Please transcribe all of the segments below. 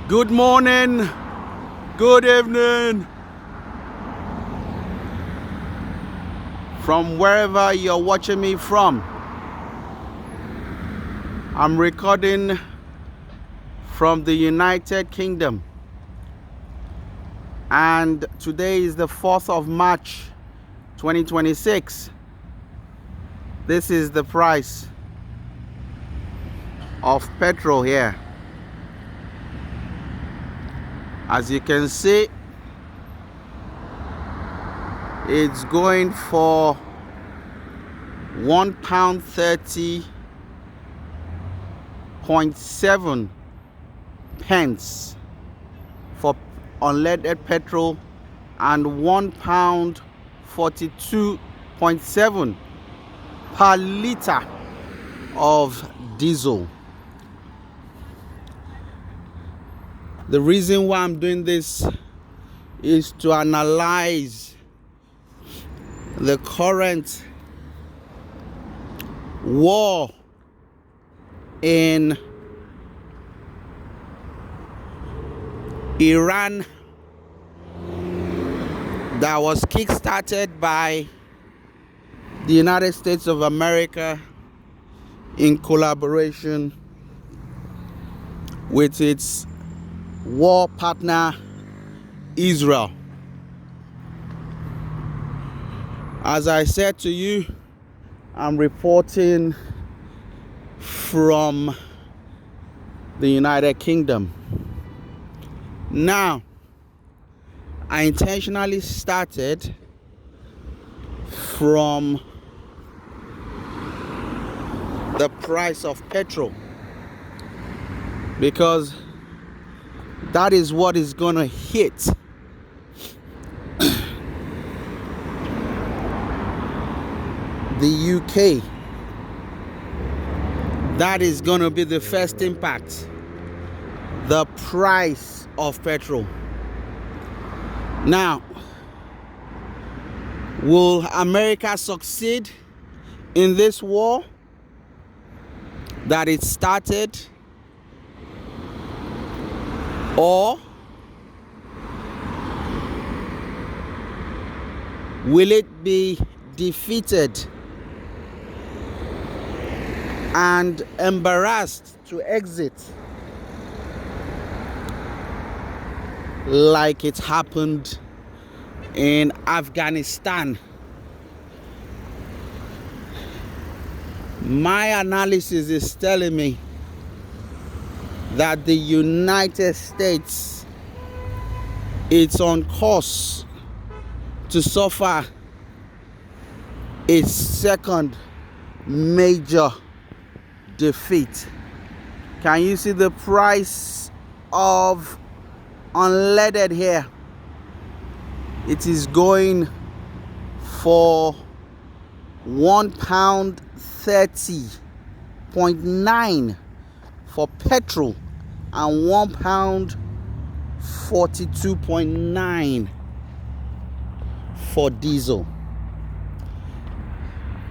Good morning, good evening, from wherever you're watching me from. I'm recording from the United Kingdom, and today is the 4th of March 2026. This is the price of petrol here. As you can see, it's going for £1.30.7 for unleaded petrol and £1.42.7 per litre of diesel. The reason why I'm doing this is to analyze the current war in Iran that was kick-started by the United States of America in collaboration with its war partner Israel. As I said to you, I'm reporting from the United Kingdom. Now, I intentionally started from the price of petrol because that is what is gonna hit the UK. That is gonna be the first impact, the price of petrol. Now, will America succeed in this war that it started? Or will it be defeated and embarrassed to exit like it happened in Afghanistan? My analysis is telling me that the United States is on course to suffer its second major defeat. Can you see the price of unleaded here? It is going for £1.30.9 for petrol and £1.42.9 for diesel.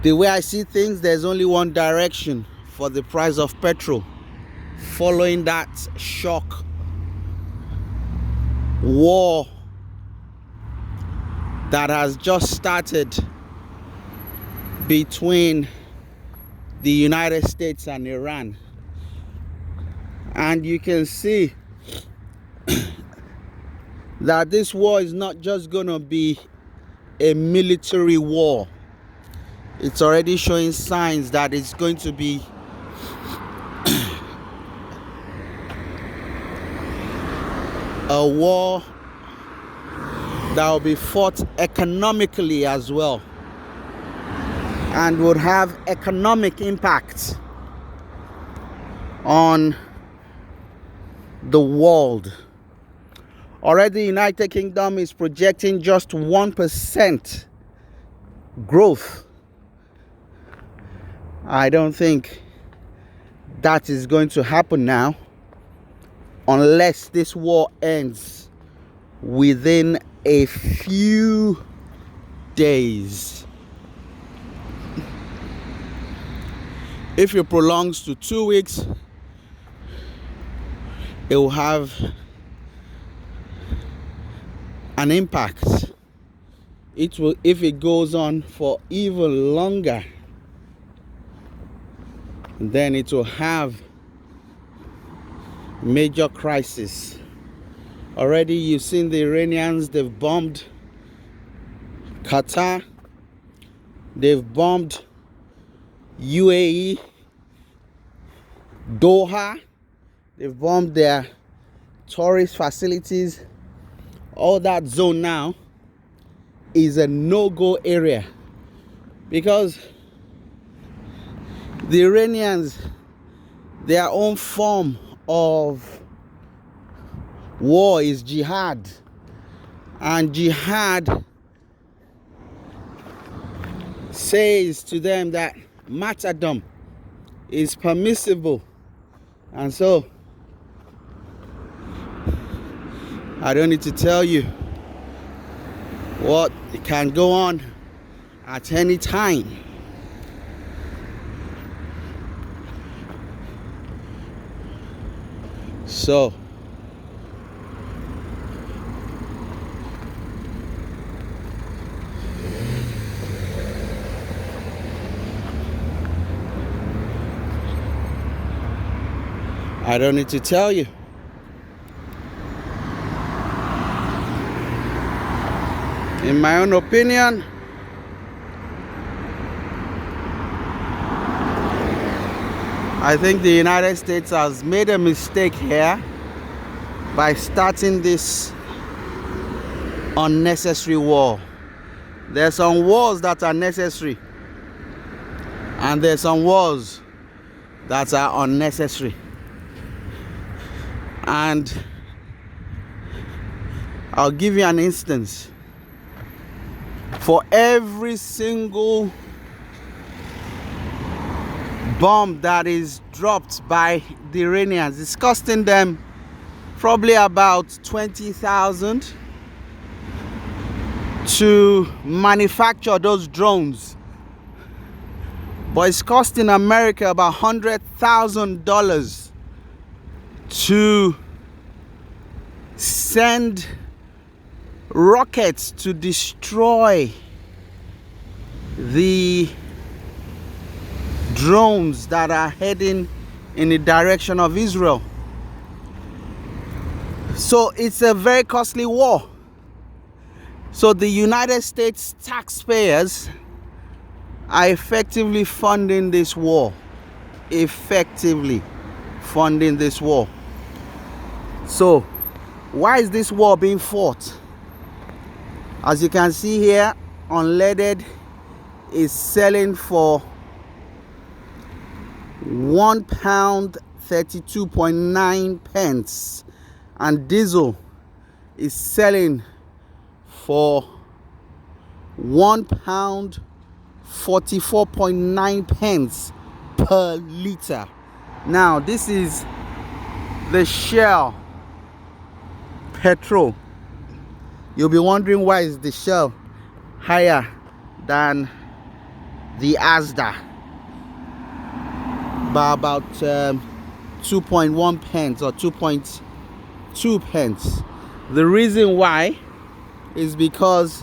The way I see things, there's only one direction for the price of petrol following that shock war that has just started between the United States and Iran. And you can see that this war is not just gonna be a military war. It's already showing signs that it's going to be a war that will be fought economically as well, and would have economic impact on the world. Already, the United Kingdom is projecting just 1% growth. I don't think that is going to happen now unless this war ends within a few days. If it prolongs to 2 weeks, it will have an impact. It will, if it goes on for even longer, then it will have major crisis. Already you've seen the Iranians, they've bombed Qatar, they've bombed UAE, Doha, they've bombed their tourist facilities. All that zone now is a no-go area because the Iranians, their own form of war is jihad, and jihad says to them that martyrdom is permissible. And so I don't need to tell you what can go on at any time. So I don't need to tell you. In my own opinion, I think the United States has made a mistake here by starting this unnecessary war. There are some wars that are necessary, and there are some wars that are unnecessary. And I'll give you an instance. For every single bomb that is dropped by the Iranians, it's costing them probably about 20,000 to manufacture those drones. But it's costing America about $100,000 to send rockets to destroy the drones that are heading in the direction of Israel. So it's a very costly war. So the United States taxpayers are effectively funding this war. Effectively funding this war. So why is this war being fought? As you can see here, unleaded is selling for £1 32.9 pence, and diesel is selling for £1 44.9 pence per liter. Now this is the Shell petrol. You'll be wondering, why is the Shell higher than the Asda by about 2.1 pence or 2.2 pence? The reason why is because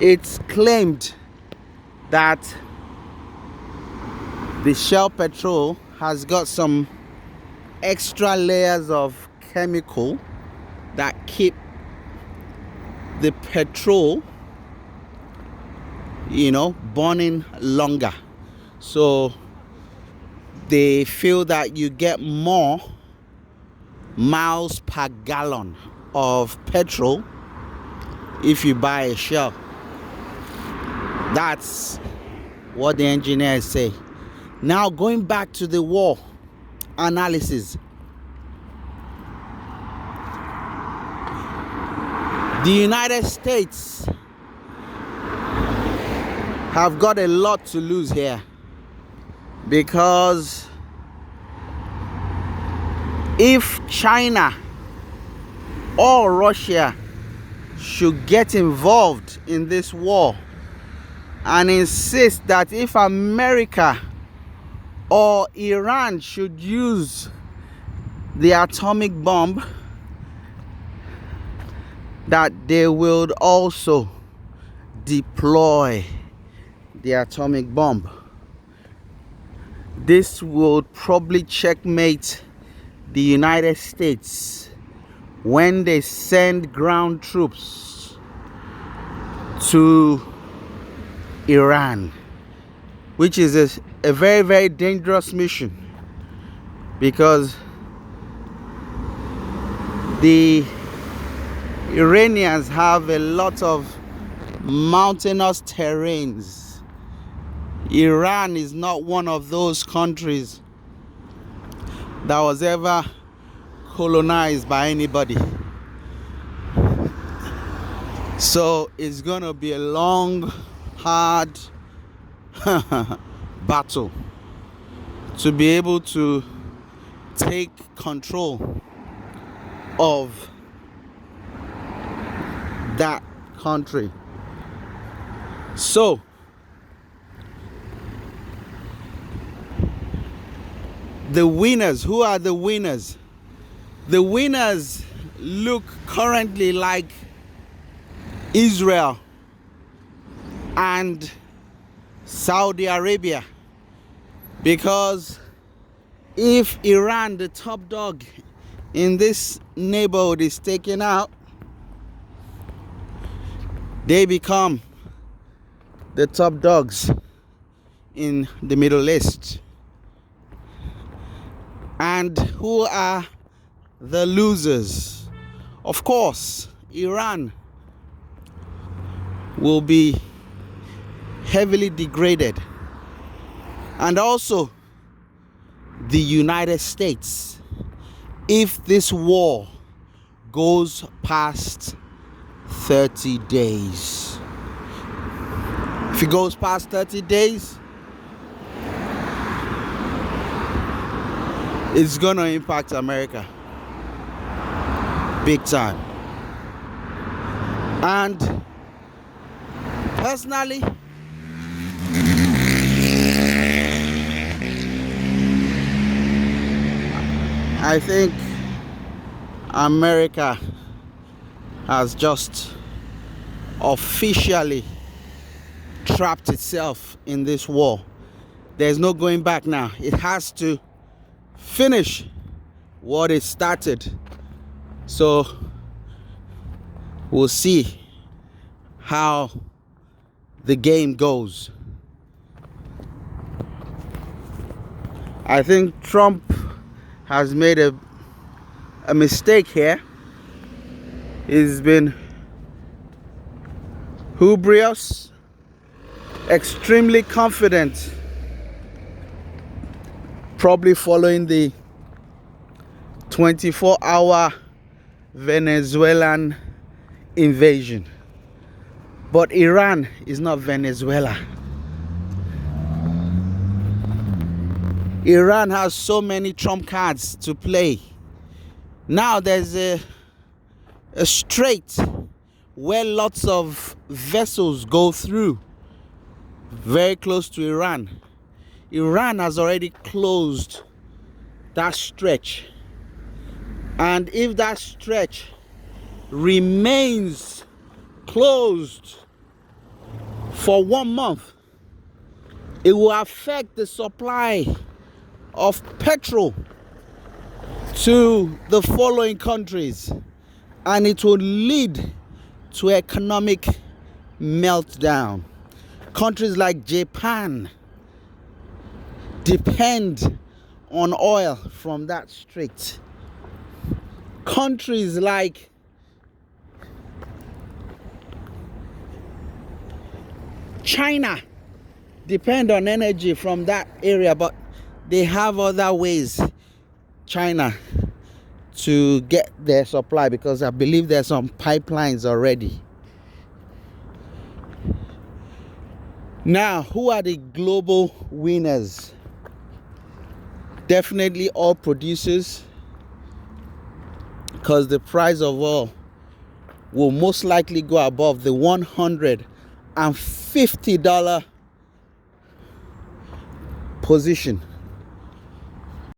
it's claimed that the Shell petrol has got some extra layers of chemical that keep the petrol, burning longer. So they feel that you get more miles per gallon of petrol if you buy a Shell. That's what the engineers say. Now, going back to the war analysis, the United States have got a lot to lose here, because if China or Russia should get involved in this war and insist that if America or Iran should use the atomic bomb, that they will also deploy the atomic bomb. This will probably checkmate the United States when they send ground troops to Iran, which is a very, very dangerous mission, because the Iranians have a lot of mountainous terrains. Iran is not one of those countries that was ever colonized by anybody. So it's gonna be a long, hard battle to be able to take control of that country. So the winners, who are the winners? The winners look currently like Israel and Saudi Arabia, because if Iran, the top dog in this neighborhood, is taken out, they become the top dogs in the Middle East. And who are the losers? Of course, Iran will be heavily degraded, and also the United States, if this war goes past 30 days. If it goes past 30 days, it's gonna impact America big time. And personally, I think America has just officially trapped itself in this war. There's no going back now. It has to finish what it started. So we'll see how the game goes. I think Trump has made a mistake here. He's been hubris, extremely confident, probably following the 24-hour Venezuelan invasion. But Iran is not Venezuela. Iran has so many trump cards to play. Now there's a strait where lots of vessels go through, very close to Iran. Iran has already closed that stretch. And if that stretch remains closed for 1 month, it will affect the supply of petrol to the following countries, and it will lead to economic meltdown. Countries like Japan depend on oil from that strait. Countries like China depend on energy from that area, but they have other ways, China, to get their supply, because I believe there's some pipelines already. Now, who are the global winners? Definitely oil producers, because the price of oil will most likely go above the $150 position.